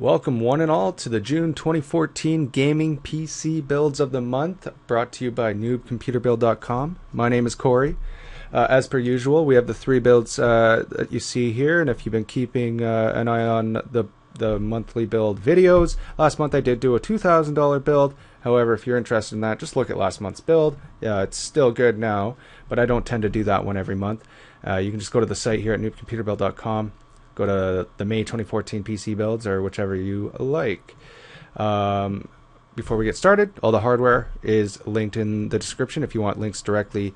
Welcome one and all to the June 2014 Gaming PC Builds of the Month, brought to you by noobcomputerbuild.com. My name is Corey. As per usual, we have the three builds that you see here, and if you've been keeping an eye on the monthly build videos, last month I did do a $2,000 build. However, if you're interested in that, just look at last month's build. Yeah, it's still good now, but I don't tend to do that one every month. You can just go to the site here at noobcomputerbuild.com. Go to the May 2014 PC builds or whichever you like. Before we get started, all the hardware is linked in the description. If you want links directly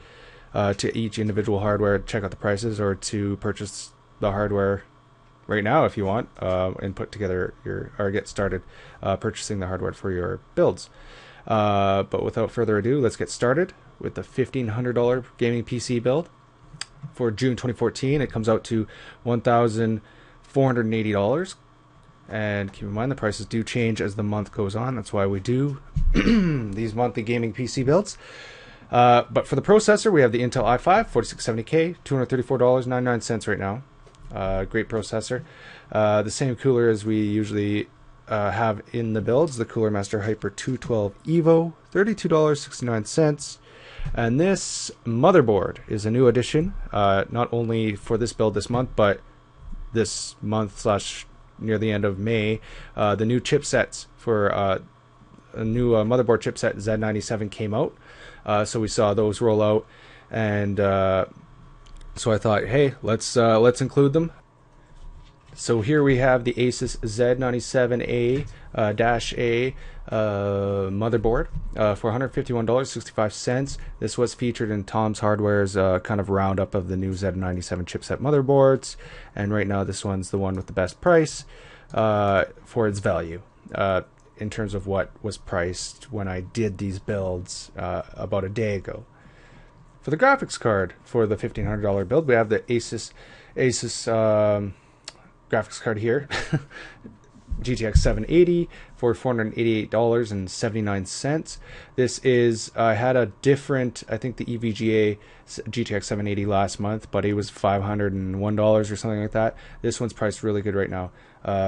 to each individual hardware, check out the prices, or to purchase the hardware right now if you want, and put together or get started purchasing the hardware for your builds. But without further ado, let's get started with the $1,500 gaming PC build. For June 2014, it comes out to $1,480, and keep in mind the prices do change as the month goes on. That's why we do these monthly gaming PC builds. But for the processor, we have the Intel i5 4670K, $234.99 right now. Great processor. The same cooler as we usually have in the builds, the Cooler Master Hyper 212 Evo, $32.69. And this motherboard is a new addition, not only for this build this month, but this month / near the end of May. The new chipsets for a new motherboard chipset Z97 came out, so we saw those roll out, and so I thought, hey, let's include them. So here we have the Asus Z97A -A motherboard for $151.65. This was featured in Tom's Hardware's kind of roundup of the new Z97 chipset motherboards, and right now this one's the one with the best price for its value in terms of what was priced when I did these builds about a day ago. For the graphics card for the $1,500 build, we have the Asus graphics card here. GTX 780 for $488.79. This is, I had a different, I think the EVGA GTX 780 last month, but it was $501 or something like that. This one's priced really good right now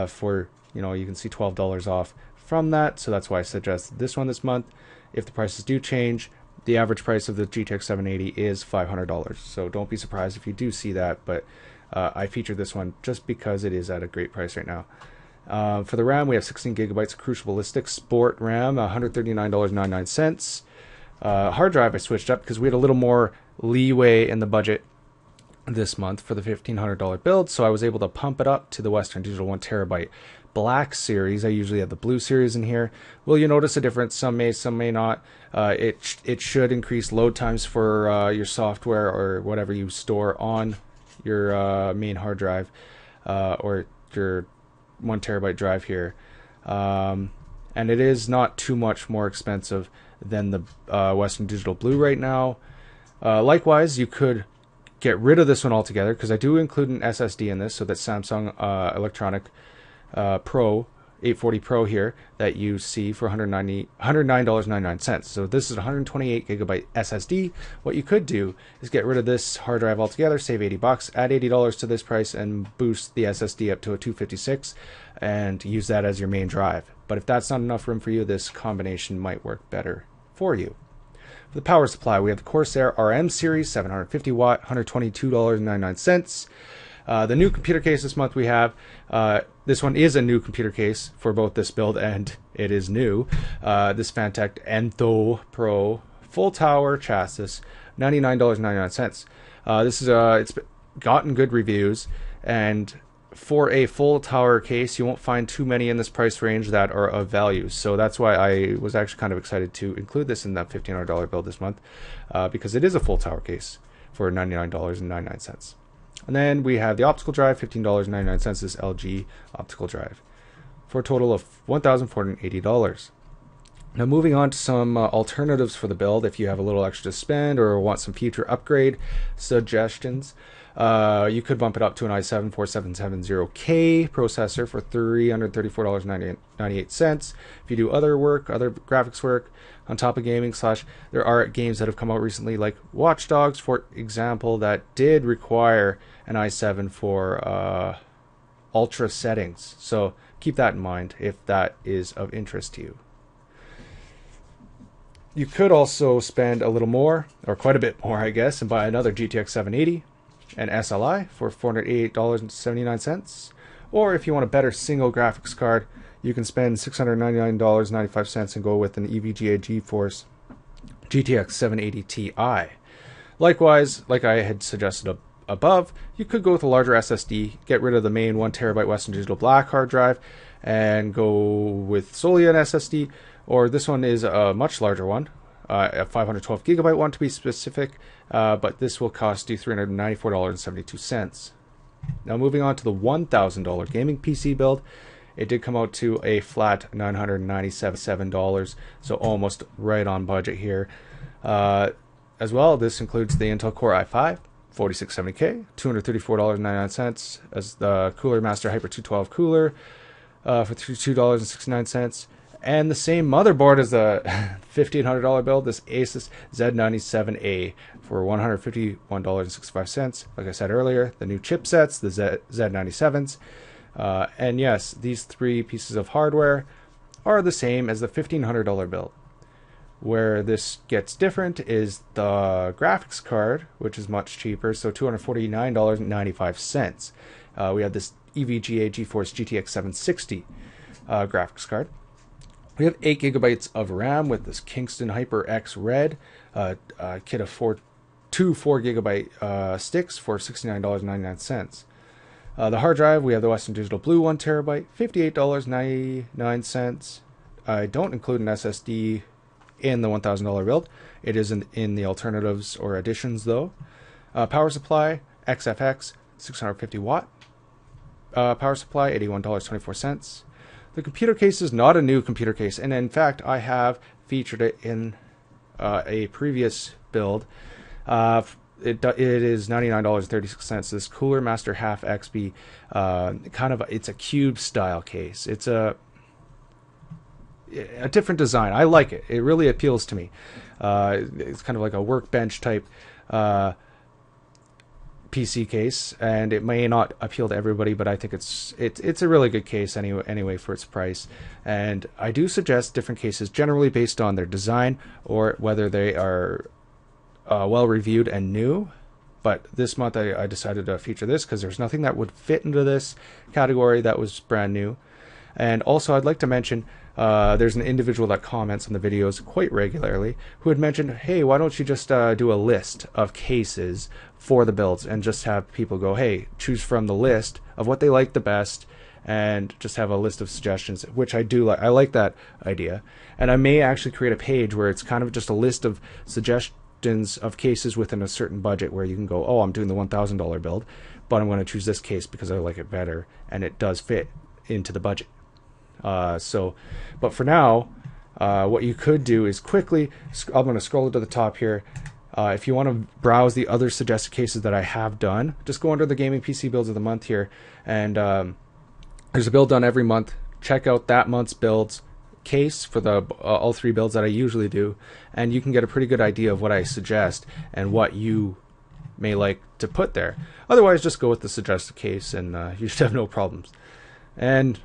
for, you can see $12 off from that, so that's why I suggest this one this month. If the prices do change, the average price of the GTX 780 is $500, so don't be surprised if you do see that, but I featured this one just because it is at a great price right now. For the RAM, we have 16 gigabytes of Crucial Ballistic Sport RAM, $139.99. Hard drive I switched up because we had a little more leeway in the budget this month for the $1,500 build, so I was able to pump it up to the Western Digital 1 terabyte Black series. I usually have the Blue series in here. Will you notice a difference? Some may not. It should increase load times for your software or whatever you store on your main hard drive or your 1 terabyte drive here, and it is not too much more expensive than the Western Digital Blue right now. Likewise, you could get rid of this one altogether, because I do include an SSD in this, so that Samsung Electronic Pro 840 Pro here that you see for $109.99. So this is a 128 gigabyte SSD. What you could do is get rid of this hard drive altogether, save $80, add $80 to this price, and boost the SSD up to a 256 and use that as your main drive. But if that's not enough room for you, this combination might work better for you. For the power supply, we have the Corsair RM series, 750 watt, $122.99. The new computer case this month we have, this one is a new computer case for both this build and it is new. This Phantek Enthoo Pro full tower chassis, $99.99. This is it's gotten good reviews, and for a full tower case, you won't find too many in this price range that are of value. So that's why I was actually kind of excited to include this in that $1,500 build this month, because it is a full tower case for $99.99. And then we have the optical drive, $15.99, this LG optical drive, for a total of $1,480. Now moving on to some alternatives for the build, if you have a little extra to spend or want some future upgrade suggestions. You could bump it up to an i7 4770K processor for $334.98. If you do other graphics work on top of gaming / there are games that have come out recently like Watch Dogs, for example, that did require an i7 for ultra settings. So keep that in mind if that is of interest to you. You could also spend a little more, or quite a bit more, I guess, and buy another GTX 780 and SLI for $488.79. Or if you want a better single graphics card, you can spend $699.95 and go with an EVGA GeForce GTX 780 Ti. Likewise, like I had suggested above, you could go with a larger SSD, get rid of the main 1TB Western Digital Black hard drive, and go with solely an SSD. Or this one is a much larger one, a 512GB one to be specific, but this will cost you $394.72. Now moving on to the $1,000 gaming PC build, it did come out to a flat $997, so almost right on budget here. As well, this includes the Intel Core i5, 4670K, $234.99, as the Cooler Master Hyper 212 cooler for $2.69. And the same motherboard as the $1,500 build, this Asus Z97A for $151.65. Like I said earlier, the new chipsets, the Z97s. And yes, these three pieces of hardware are the same as the $1,500 build. Where this gets different is the graphics card, which is much cheaper, so $249.95. We have this EVGA GeForce GTX 760 graphics card. We have 8GB of RAM with this Kingston HyperX Red kit of two 4GB sticks for $69.99. The hard drive, we have the Western Digital Blue 1TB, $58.99. I don't include an SSD in the $1,000 build. It is in the alternatives or additions though. Power supply, XFX, 650 watt. Power supply, $81.24. The computer case is not a new computer case, and in fact, I have featured it in a previous build. It is $99.36. This Cooler Master Half XP, it's a cube style case. It's a different design. I like it. It really appeals to me. It's kind of like a workbench type PC case, and it may not appeal to everybody, but I think it's a really good case anyway for its price. And I do suggest different cases, generally based on their design or whether they are well reviewed and new. But this month I decided to feature this because there's nothing that would fit into this category that was brand new. And also I'd like to mention there's an individual that comments on the videos quite regularly who had mentioned, hey, why don't you just do a list of cases for the builds and just have people go, hey, choose from the list of what they like the best and just have a list of suggestions, which I do like. I like that idea. And I may actually create a page where it's kind of just a list of suggestions of cases within a certain budget where you can go, oh, I'm doing the $1,000 build, but I'm going to choose this case because I like it better and it does fit into the budget. But for now, what you could do is quickly, I'm going to scroll to the top here. If you want to browse the other suggested cases that I have done, just go under the gaming PC builds of the month here, and there's a build done every month. Check out that month's builds case for the all three builds that I usually do, and you can get a pretty good idea of what I suggest and what you may like to put there. Otherwise, just go with the suggested case, and you should have no problems. And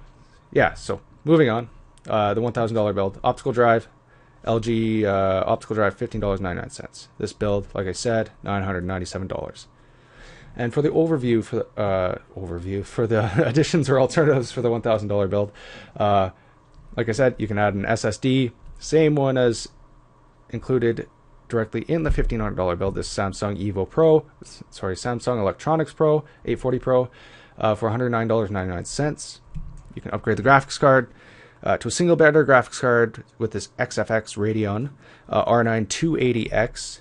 yeah, so moving on, the $1,000 build, optical drive, LG optical drive, $15.99. This build, like I said, $997. And for the overview for the additions or alternatives for the $1,000 build, like I said, you can add an SSD, same one as included directly in the $1,500 build. This Samsung Electronics Pro 840 Pro for $109.99. You can upgrade the graphics card to a single better graphics card with this XFX Radeon R9 280X.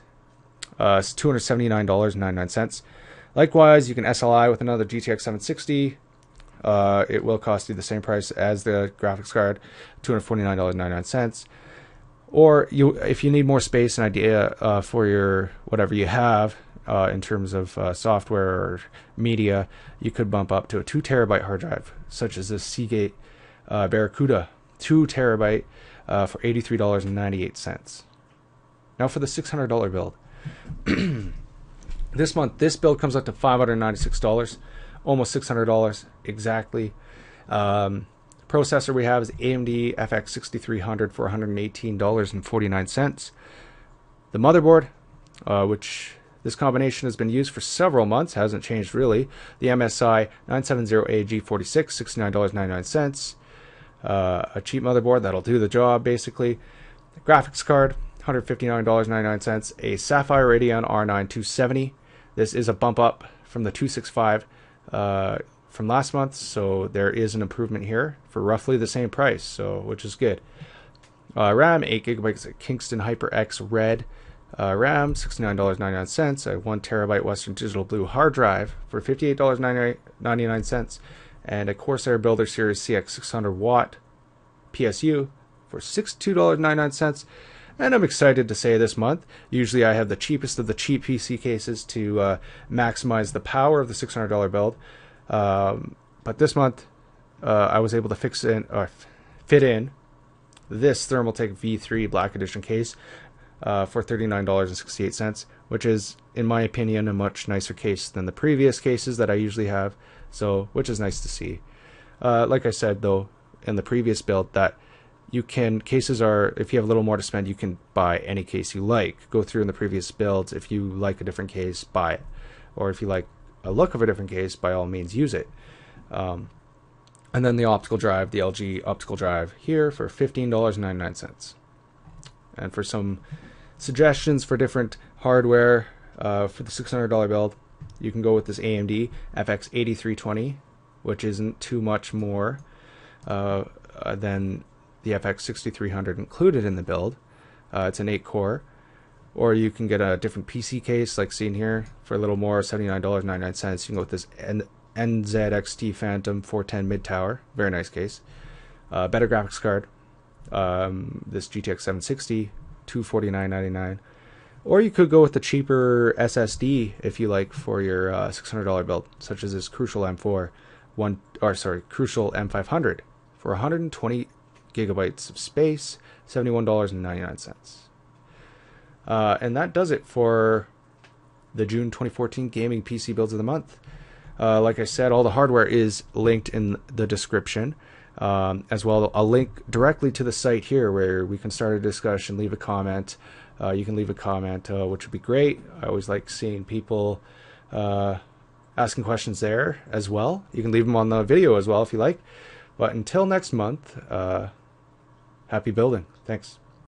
It's $279.99. Likewise, you can SLI with another GTX 760. It will cost you the same price as the graphics card, $249.99. Or if you need more space and idea for your whatever you have in terms of software or media, you could bump up to a 2TB hard drive, such as this Seagate Barracuda 2TB for $83.98. Now for the $600 build. This month, this build comes up to $596. almost $600 exactly. Processor we have is AMD FX 6300 for $118.49. The motherboard, which this combination has been used for several months, hasn't changed really. The MSI 970A G46, $69.99. A cheap motherboard that'll do the job basically. Graphics card, $159.99. A Sapphire Radeon R9 270. This is a bump up from the 265 from last month, so there is an improvement here for roughly the same price, so which is good. RAM 8 gigabytes at Kingston HyperX Red. RAM $69.99. A 1 terabyte Western Digital Blue hard drive for $58.99, and a Corsair Builder Series CX 600 watt PSU for $62.99. And I'm excited to say this month, usually I have the cheapest of the cheap PC cases to maximize the power of the $600 build. But this month, I was able to fit in this Thermaltake V3 Black Edition case for $39.68, which is, in my opinion, a much nicer case than the previous cases that I usually have. So, which is nice to see. Like I said, though, in the previous build, that cases are, if you have a little more to spend, you can buy any case you like. Go through in the previous builds. If you like a different case, buy it. Or if you like a look of a different case, by all means use it. And then the optical drive, the LG optical drive here for $15.99. And for some suggestions for different hardware for the $600 build, you can go with this AMD FX 8320, which isn't too much more than the FX 6300 included in the build. It's an 8-core. Or you can get a different PC case, like seen here, for a little more, $79.99. You can go with this NZXT Phantom 410 mid-tower. Very nice case. Better graphics card. This GTX 760, $249.99. Or you could go with the cheaper SSD, if you like, for your $600 build, such as this Crucial M500 for 120 gigabytes of space, $71.99. And that does it for the June 2014 gaming PC builds of the month. Like I said, all the hardware is linked in the description. As well, I'll link directly to the site here where we can start a discussion, leave a comment. You can leave a comment, which would be great. I always like seeing people asking questions there as well. You can leave them on the video as well if you like. But until next month, happy building. Thanks.